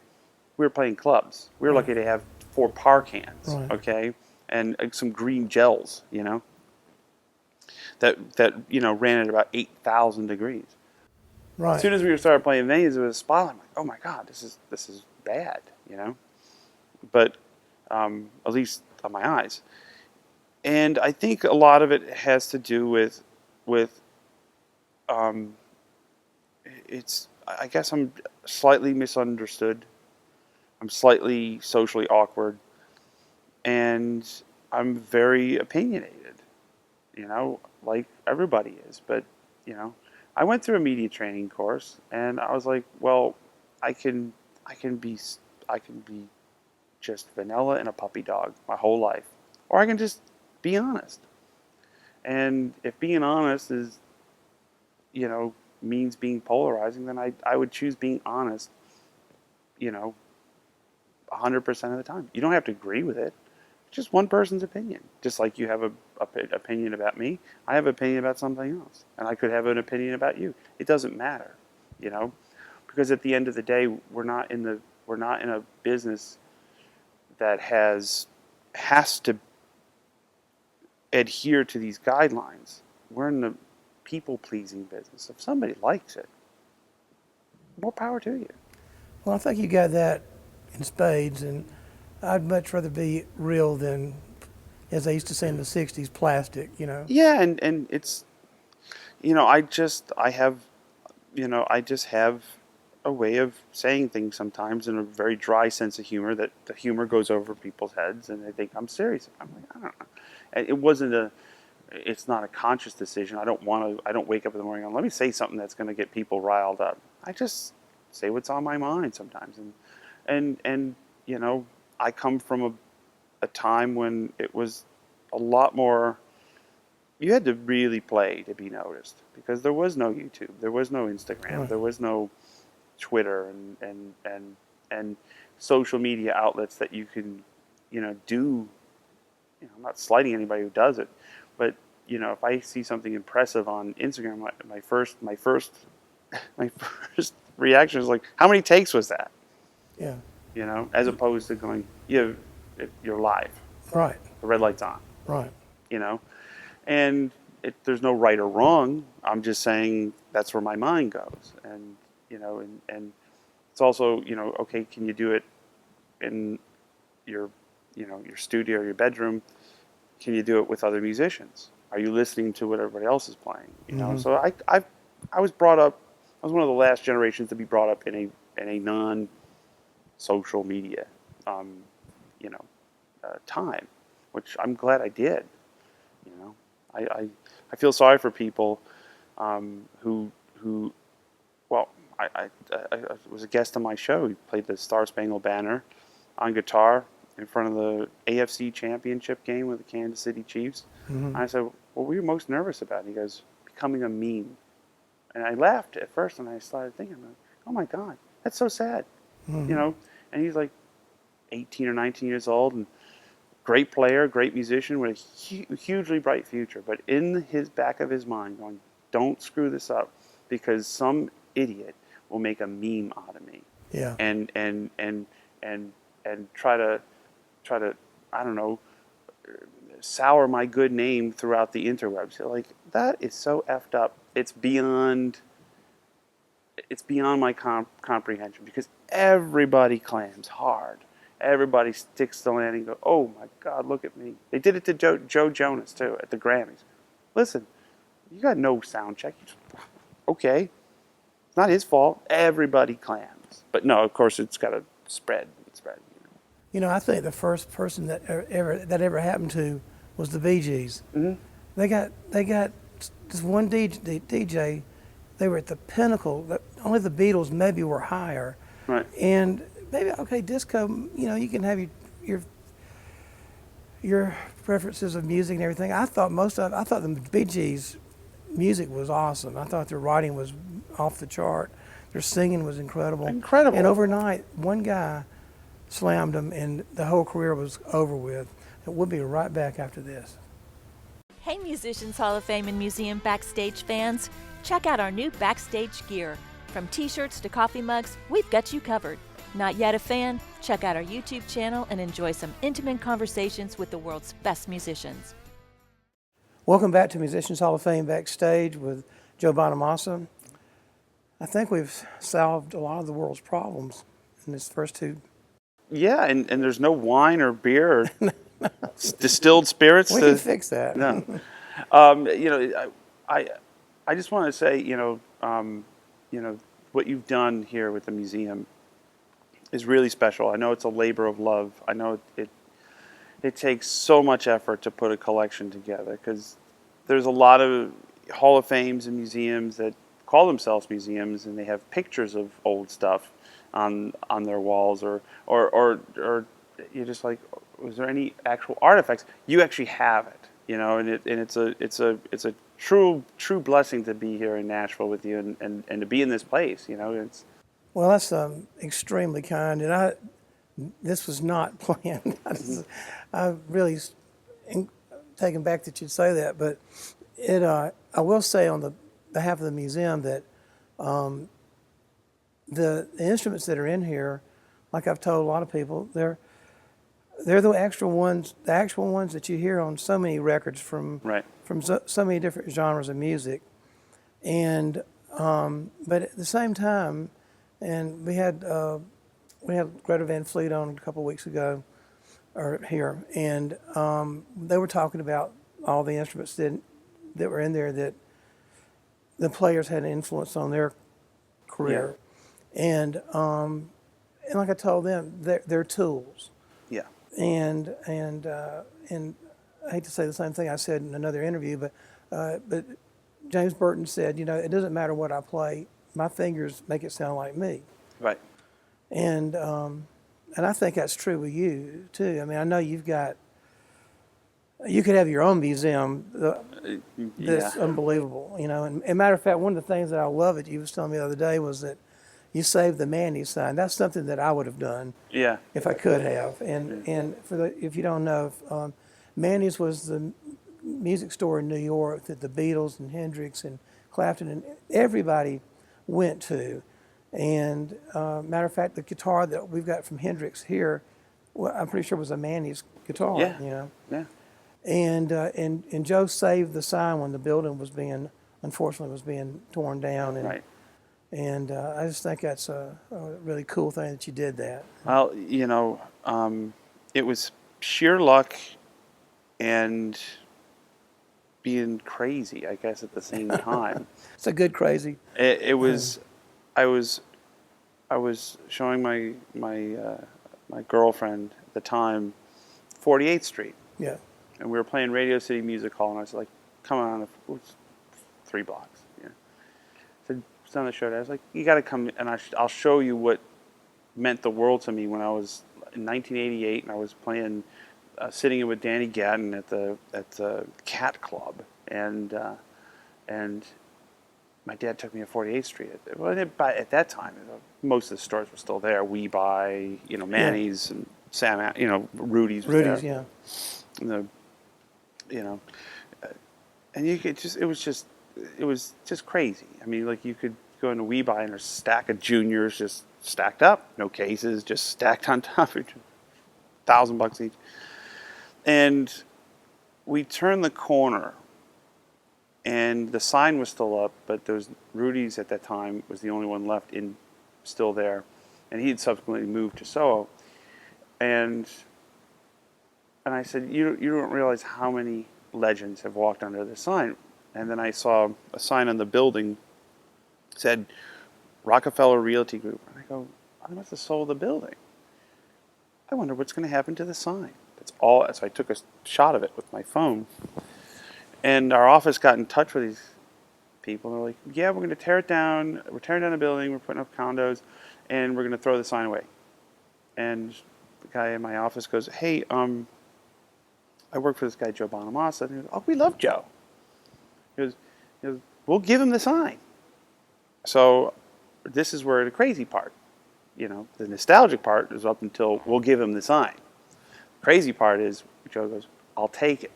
we were playing clubs. We were lucky to have 4 par cans. Right. Okay. And some green gels, that ran at about 8,000 degrees. Right. As soon as we started playing venues, there was a spotlight. I'm like, oh my God, this is bad, But at least on my eyes, and I think a lot of it has to do with it's. I guess I'm slightly misunderstood. I'm slightly socially awkward. And I'm very opinionated, like everybody is. But, I went through a media training course, and I was like, well, I can be just vanilla and a puppy dog my whole life, or I can just be honest. And if being honest is, means being polarizing, then I would choose being honest, 100% of the time. You don't have to agree with it. Just one person's opinion. Just like you have an opinion about me, I have an opinion about something else. And I could have an opinion about you. It doesn't matter, because because at the end of the day, we're not in a business that has to adhere to these guidelines. We're in the people-pleasing business. If somebody likes it, more power to you. Well, I think you got that in spades, and I'd much rather be real than, as they used to say in the 60s, plastic, you know? Yeah, and it's, I just have a way of saying things sometimes in a very dry sense of humor that the humor goes over people's heads and they think I'm serious. I'm like, I don't know. And it's not a conscious decision. I don't wake up in the morning and let me say something that's going to get people riled up. I just say what's on my mind sometimes. And I come from a time when it was a lot more, you had to really play to be noticed because there was no YouTube, there was no Instagram, Right. there was no Twitter and social media outlets that you can, do. I'm not slighting anybody who does it, but if I see something impressive on Instagram, my first reaction is like, how many takes was that? Yeah. As opposed to going, you're live, Right. the red light's on, Right. and there's no right or wrong. I'm just saying that's where my mind goes, and it's also, okay, can you do it in your studio or your bedroom? Can you do it with other musicians? Are you listening to what everybody else is playing? Mm-hmm. So I was brought up. I was one of the last generations to be brought up in a non-social media, time, which I'm glad I did. I feel sorry for people who well, I was a guest on my show. He played the Star Spangled Banner on guitar in front of the AFC Championship game with the Kansas City Chiefs. Mm-hmm. And I said, what were you most nervous about? And he goes, becoming a meme. And I laughed at first, and I started thinking, oh my God, that's so sad. Mm-hmm. And he's like 18 or 19 years old, and great player, great musician with a hugely bright future. But in his back of his mind going, don't screw this up because some idiot will make a meme out of me. Yeah. And try to I don't know, sour my good name throughout the interwebs. Like, that is so effed up. It's beyond my comprehension because everybody clams hard. Everybody sticks the landing and go, oh my God, look at me. They did it to Joe Jonas too at the Grammys. Listen, you got no sound check. Okay. It's not his fault. Everybody clams. But no, of course, it's got to spread. I think the first person that ever happened to was the Bee Gees. Mm-hmm. They got this one DJ. They were at the pinnacle. Only the Beatles maybe were higher. Right. And maybe, okay, disco. You can have your preferences of music and everything. I thought the Bee Gees music was awesome. I thought their writing was off the chart. Their singing was incredible. Incredible. And overnight, one guy slammed them, and the whole career was over with. And we'll be right back after this. Hey, Musicians Hall of Fame and Museum Backstage fans, check out our new backstage gear. From t-shirts to coffee mugs, we've got you covered. Not yet a fan? Check out our YouTube channel and enjoy some intimate conversations with the world's best musicians. Welcome back to Musicians Hall of Fame Backstage with Joe Bonamassa. I think we've solved a lot of the world's problems in this first two. Yeah, and there's no wine or beer or distilled spirits. We can fix that. No. I just want to say, what you've done here with the museum is really special. I know it's a labor of love. I know it takes so much effort to put a collection together because there's a lot of Hall of Fames and museums that call themselves museums and they have pictures of old stuff on their walls or you're just like, was there any actual artifacts? You actually have it, and it's a true blessing to be here in Nashville with you and to be in this place, it's. Well, that's extremely kind, and this was not planned. I really taken back that you'd say that, but I will say on the behalf of the museum that the instruments that are in here, like I've told a lot of people, they're the actual ones that you hear on so many records from Right. so many different genres of music, and but at the same time, and we had Greta Van Fleet on a couple of weeks ago, or here, and they were talking about all the instruments that were in there that the players had an influence on their career, and like I told them, they're tools. Yeah. And I hate to say the same thing I said in another interview, but James Burton said, it doesn't matter what I play, my fingers make it sound like me. Right. And I think that's true with you too. I mean, I know you could have your own museum that's unbelievable, And, matter of fact, one of the things that I love that you was telling me the other day was that you saved the Manny's sign. That's something that I would have done. Yeah. If I could have. And if you don't know, Manny's was the music store in New York that the Beatles and Hendrix and Clapton and everybody went to. And matter of fact, the guitar that we've got from Hendrix here, well, I'm pretty sure was a Manny's guitar. Yeah. Yeah. And Joe saved the sign when the building unfortunately was being torn down. And, Right. And I just think that's a really cool thing that you did that. Well, it was sheer luck and being crazy, I guess, at the same time. It's a good crazy. It was. I was showing my girlfriend at the time 48th Street. Yeah. And we were playing Radio City Music Hall, and I was like, "Come on, it's 3 blocks." Yeah. I said, "It's on the show." I was like, "You got to come, and I'll show you what meant the world to me when I was in 1988, and I was playing, sitting in with Danny Gatton at the Cat Club, and my dad took me to 48th Street. At that time, most of the stores were still there. We Buy, Manny's and Sam, Rudy's. Rudy's, yeah. And and you could it was just crazy. I mean, like, you could go into We Buy and there's a stack of juniors just stacked up, no cases, just stacked on top of each other, $1,000 each. And we turned the corner, and the sign was still up, but there was Rudy's at that time was the only one left still there, and he had subsequently moved to Soho. And I said, you don't realize how many legends have walked under this sign. And then I saw a sign on the building said Rockefeller Realty Group. And I go, I must have sold the building. I wonder what's going to happen to the sign. That's all. So I took a shot of it with my phone. And our office got in touch with these people. They're like, yeah, we're going to tear it down. We're tearing down the building. We're putting up condos. And we're going to throw the sign away. And the guy in my office goes, hey, I work for this guy, Joe Bonamassa. And he goes, oh, we love Joe. He goes, we'll give him the sign. So this is where the crazy part, the nostalgic part is up until we'll give him the sign. The crazy part is Joe goes, I'll take it.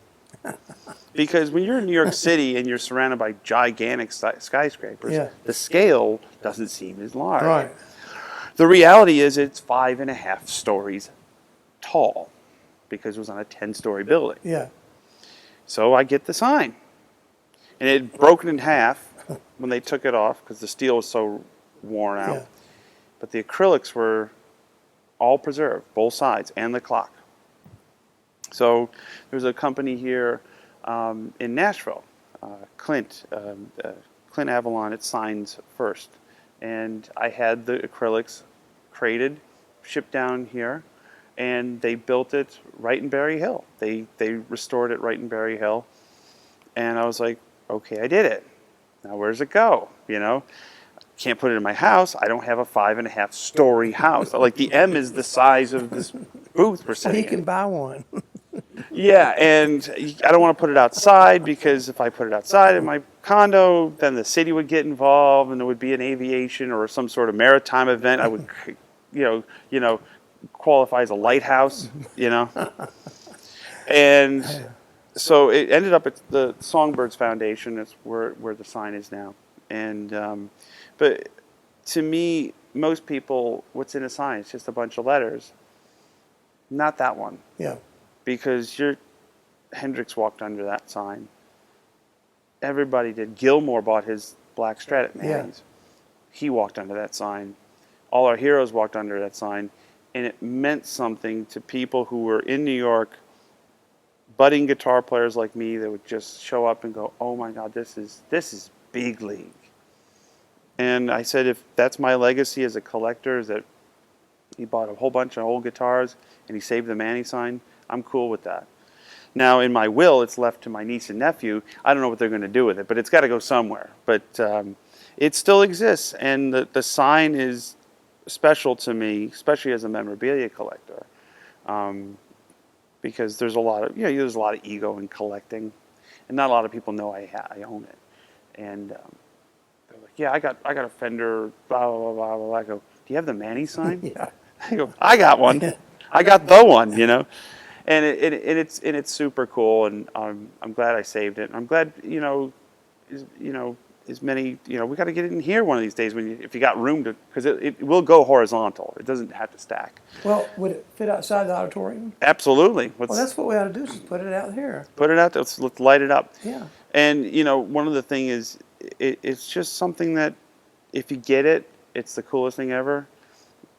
Because when you're in New York City and you're surrounded by gigantic skyscrapers, the scale doesn't seem as large. Right. The reality is it's 5.5 stories tall because it was on a 10-story building. Yeah. So I get the sign. And it had broken in half when they took it off because the steel was so worn out. Yeah. But the acrylics were all preserved, both sides, and the clock. So there's a company here in Nashville, Clint Avalon, it signs first. And I had the acrylics created, shipped down here, and they built it right in Berry Hill. They restored it right in Berry Hill. And I was like, okay, I did it. Now where's it go? Can't put it in my house. I don't have a 5.5 story house. Like, the M is the size of this booth we're sitting in. You can buy one. Yeah, and I don't want to put it outside because if I put it outside in my condo, then the city would get involved and there would be an aviation or some sort of maritime event. I would, qualify as a lighthouse, And so it ended up at the Songbirds Foundation. That's where the sign is now. And but to me, most people, what's in a sign? It's just a bunch of letters. Not that one. Yeah. Because Hendrix walked under that sign. Everybody did. Gilmore bought his black Strat at Manny's. He walked under that sign. All our heroes walked under that sign. And it meant something to people who were in New York, budding guitar players like me that would just show up and go, oh my God, this is big league. And I said, if that's my legacy as a collector, is that he bought a whole bunch of old guitars and he saved the Manny sign, I'm cool with that. Now, in my will, it's left to my niece and nephew. I don't know what they're going to do with it, but it's got to go somewhere. But it still exists, and the sign is special to me, especially as a memorabilia collector, because there's a lot of there's a lot of ego in collecting, and not a lot of people know I own it. And they're like, "Yeah, I got a Fender, blah blah blah blah." I go, "Do you have the Manny sign?" Yeah. I go, "I got one. I got the one," And it's super cool, and I'm glad I saved it. And I'm glad as many we got to get it in here one of these days if you got room to, because it will go horizontal. It doesn't have to stack. Well, would it fit outside the auditorium? Absolutely. Well, that's what we ought to do, is just put it out here. Put it out there. Let's light it up. Yeah. And one of the things is it's just something that if you get it, it's the coolest thing ever.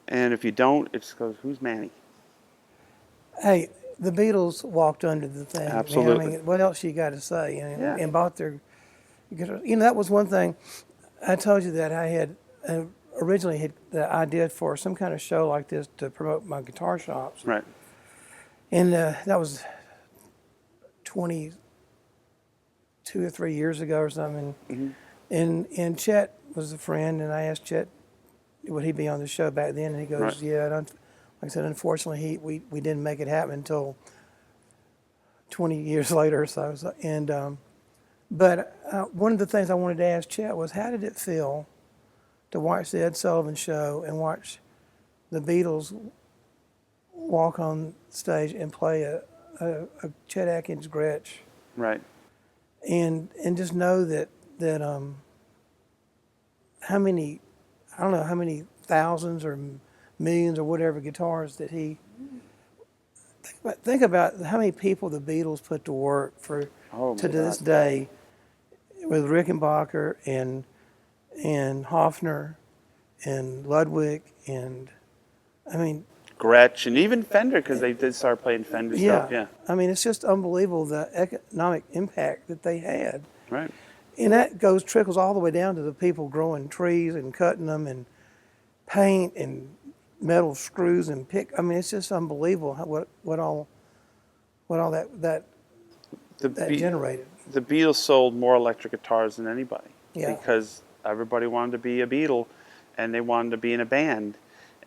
And if you don't, it just goes, who's Manny? Hey, the Beatles walked under the thing. Absolutely. I mean, what else you got to say? Yeah. And bought their guitar. That was one thing. I told you that I had originally had the idea for some kind of show like this to promote my guitar shops. Right. And that was 22 or 3 years ago or something. Mm-hmm. And Chet was a friend, and I asked Chet, would he be on the show back then? And he goes, right. Yeah. Like I said, unfortunately, we didn't make it happen until 20 years later or so. But one of the things I wanted to ask Chet was, how did it feel to watch the Ed Sullivan Show and watch the Beatles walk on stage and play a Chet Atkins Gretsch? Right. And just know that how many, I don't know how many thousands or millions or whatever guitars that he, think about how many people the Beatles put to work to this day, with Rickenbacker and Hofner and Ludwig and Gretsch and even Fender, because they did start playing Fender stuff. Yeah. I mean, it's just unbelievable the economic impact that they had. Right. And that trickles all the way down to the people growing trees and cutting them and paint and metal screws and pick. I mean, it's just unbelievable what all that generated. The Beatles sold more electric guitars than anybody. Yeah. Because everybody wanted to be a Beatle, and they wanted to be in a band,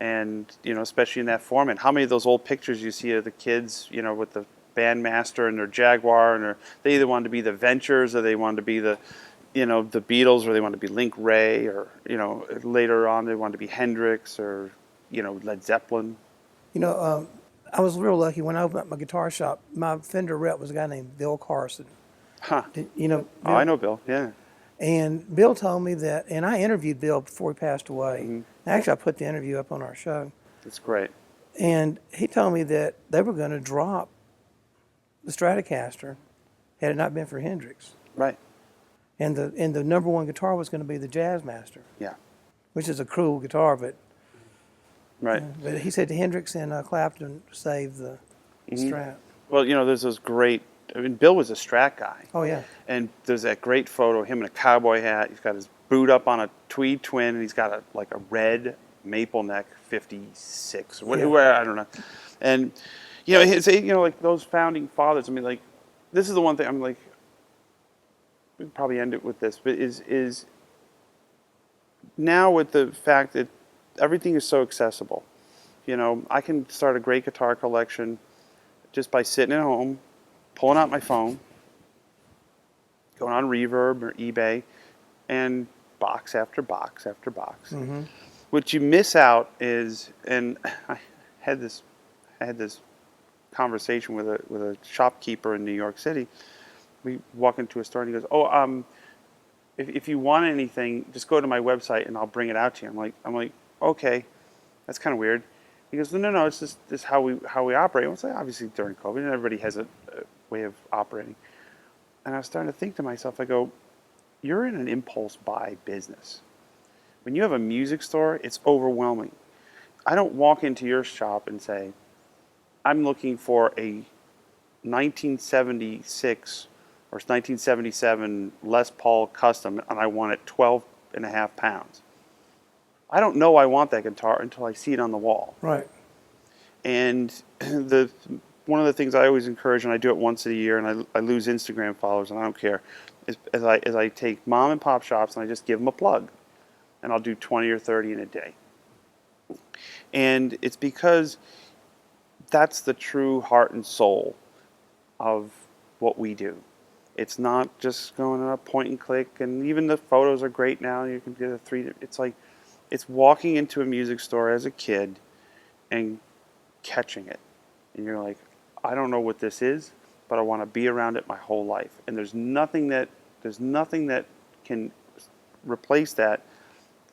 and especially in that format. How many of those old pictures you see of the kids, with the bandmaster and their Jaguar, and they either wanted to be the Ventures or they wanted to be the Beatles, or they wanted to be Link Ray, or later on they wanted to be Hendrix or Led Zeppelin. I was real lucky when I opened up my guitar shop. My Fender rep was a guy named Bill Carson. Huh. Bill? Oh, I know Bill. Yeah. And Bill told me that, and I interviewed Bill before he passed away. Mm-hmm. Actually, I put the interview up on our show. That's great. And he told me that they were going to drop the Stratocaster had it not been for Hendrix. Right. And the number one guitar was going to be the Jazzmaster. Yeah. Which is a cool guitar, but right. But he said Hendrix and Clapton saved the Strat. Well, there's those great. Bill was a Strat guy. Oh yeah. And there's that great photo of him in a cowboy hat. He's got his boot up on a tweed twin, and he's got a red maple neck 56. Where I don't know. And like those founding fathers. I mean, like, this is the one thing I'm like. We could probably end it with this, but is now with the fact that everything is so accessible. I can start a great guitar collection just by sitting at home, pulling out my phone, going on Reverb or eBay, and box after box after box. Mm-hmm. What you miss out is, and I had this conversation with a shopkeeper in New York City. We walk into a store and he goes, "Oh, if you want anything, just go to my website and I'll bring it out to you." I'm like, okay, that's kind of weird. He goes, no, it's just this is how we operate. I was like, obviously during COVID, everybody has a way of operating. And I was starting to think to myself, I go, you're in an impulse buy business. When you have a music store, it's overwhelming. I don't walk into your shop and say, I'm looking for a 1976 or 1977 Les Paul Custom, and I want it 12.5 pounds. I don't know I want that guitar until I see it on the wall. Right. And one of the things I always encourage, and I do it once a year, and I lose Instagram followers, and I don't care, is as I take mom and pop shops and I just give them a plug, and I'll do 20 or 30 in a day. And it's because that's the true heart and soul of what we do. It's not just going on a point and click, and even the photos are great now. You can get a 3D. It's like, it's walking into a music store as a kid and catching it. And you're like, I don't know what this is, but I want to be around it my whole life. And there's nothing that can replace that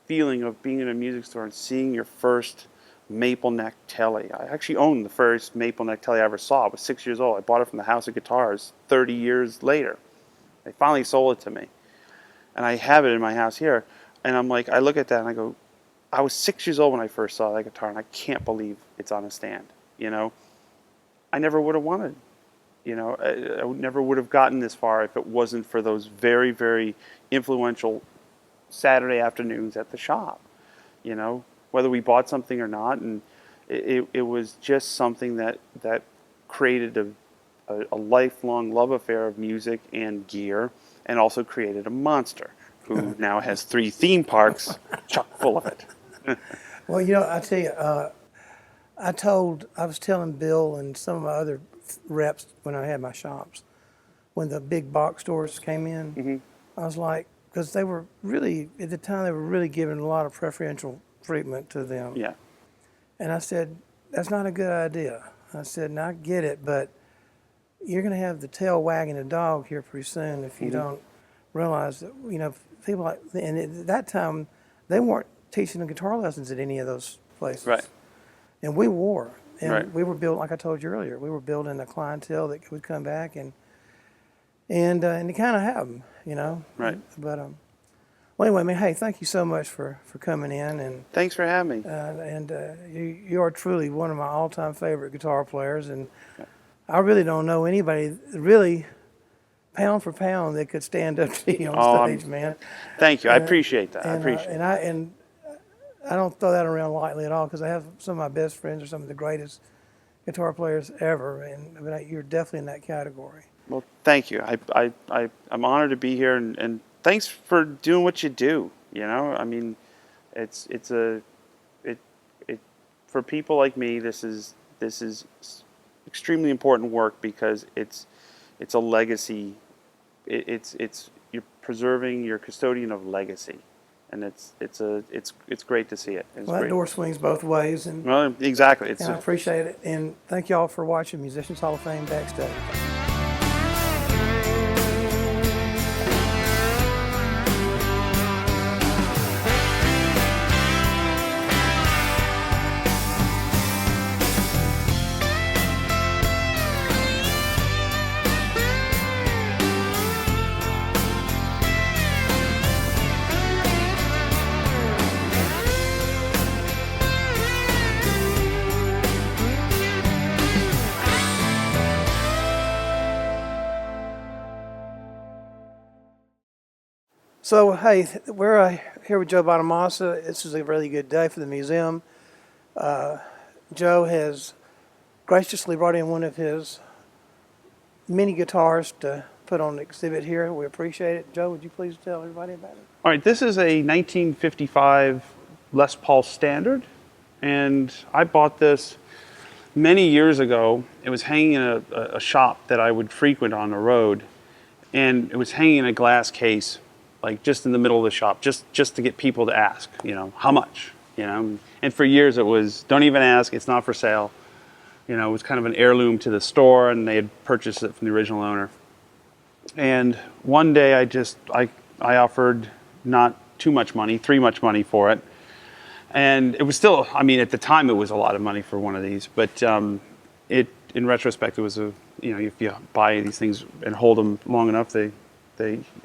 feeling of being in a music store and seeing your first maple neck telly. I actually owned the first maple neck telly I ever saw. I was 6 years old. I bought it from the House of Guitars 30 years later. They finally sold it to me. And I have it in my house here. And I'm like, I look at that and I go, I was 6 years old when I first saw that guitar, and I can't believe it's on a stand. You know, I never would have wanted, you know, I never would have gotten this far if it wasn't for those very, very influential Saturday afternoons at the shop, you know, whether we bought something or not. And it was just something that created a lifelong love affair of music and gear, and also created a monster who now has 3 theme parks chock full of it. Well, you know, I tell you, I was telling Bill and some of my other reps when I had my shops, when the big box stores came in, Mm-hmm. I was like, because they were really, at the time, they were really giving a lot of preferential treatment to them. Yeah. And I said, that's not a good idea. I said, now I get it, but you're going to have the tail wagging the dog here pretty soon if you Mm-hmm. don't realize that, you know, people like, and at that time, they weren't teaching the guitar lessons at any of those places. Right. And we were. And Right. we were building, like I told you earlier, we were building a clientele that would come back and you kind of have them, you know. Right. But well, anyway, I mean, hey, thank you so much for coming in, and Thanks for having me. you are truly one of my all-time favorite guitar players, and I really don't know anybody really pound for pound that could stand up to you on stage, man. Thank you. I appreciate that. I And, appreciate it. and I don't throw that around lightly at all, because I have some of my best friends are some of the greatest guitar players ever, and I mean, you're definitely in that category. Well, thank you. I'm honored to be here, and thanks for doing what you do. You know, I mean, it's for people like me. This is extremely important work, because it's a legacy. It's you're preserving, you're custodian of legacy, and it's great to see it. It's Well, that great. door swings both ways, and Well, exactly. It's I appreciate it. And thank y'all for watching Musicians Hall of Fame Backstage. So, hey, we're here with Joe Bonamassa. This is a really good day for the museum. Joe has graciously brought in one of his mini guitars to put on the exhibit here. We appreciate it. Joe, would you please tell everybody about it? All right, this is a 1955 Les Paul Standard, and I bought this many years ago. It was hanging in a shop that I would frequent on the road, and it was hanging in a glass case, like just in the middle of the shop, just to get people to ask, you know, how much, you know. And for years it was, don't even ask, it's not for sale. You know, it was kind of an heirloom to the store, and they had purchased it from the original owner. And one day I offered not too much money, much money for it. And it was still, I mean, at the time it was a lot of money for one of these, but in retrospect, it was if you buy these things and hold them long enough, they're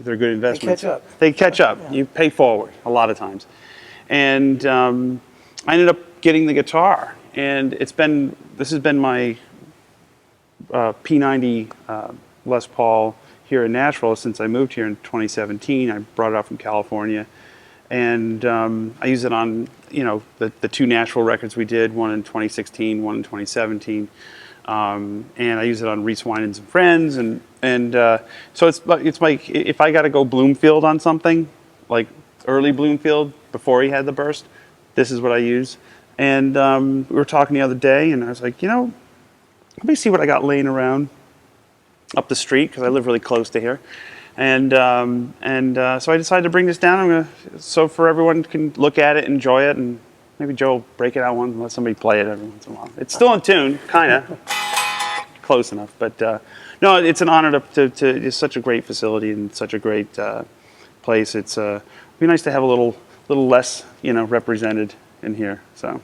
good investments. They catch up. They catch up. Yeah. You pay forward a lot of times. And I ended up getting the guitar, and this has been my P90 Les Paul here in Nashville since I moved here in 2017. I brought it out from California, and I use it on the two Nashville records we did, one in 2016, one in 2017, and I use it on Reese Winans and Friends, and so it's like if I got to go Bloomfield on something, like early Bloomfield before he had the burst, this is what I use. And we were talking the other day, and I was like, let me see what I got laying around up the street, because I live really close to here. And so I decided to bring this down. So for everyone can look at it, enjoy it, and maybe Joe will break it out once and let somebody play it every once in a while. It's still in tune, kind of. Close enough. But no, it's an honor to it's such a great facility and such a great place. It'd be nice to have a little less, represented in here. So,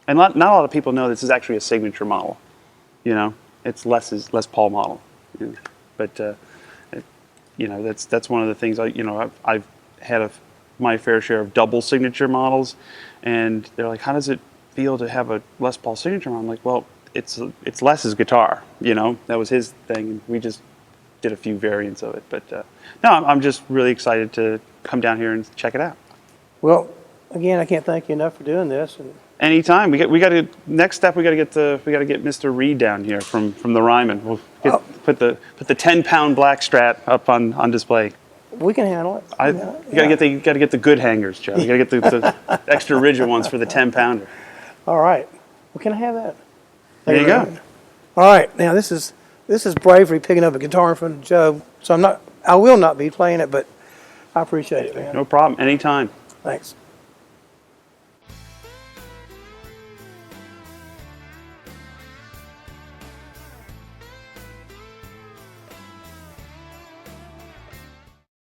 and not a lot of people know this is actually a signature model. It's Les Paul model. But that's one of the things I've had my fair share of double signature models, and they're like, how does it feel to have a Les Paul signature model? I'm like, well, it's Les's guitar. That was his thing. We just did a few variants of it. But no, I'm just really excited to come down here and check it out. Well, again, I can't thank you enough for doing this. And anytime. Next step, we got to get Mr. Reed down here from the Ryman. We'll put the 10-pound black Strat up on display. we can handle it. You got to get the good hangers, Joe. You got to get the extra rigid ones for the 10-pounder. All right. Well, can I have that? There you go. All right. Now this is bravery picking up a guitar in front of Joe. So I will not be playing it, but I appreciate it, man. No problem. Anytime. Thanks.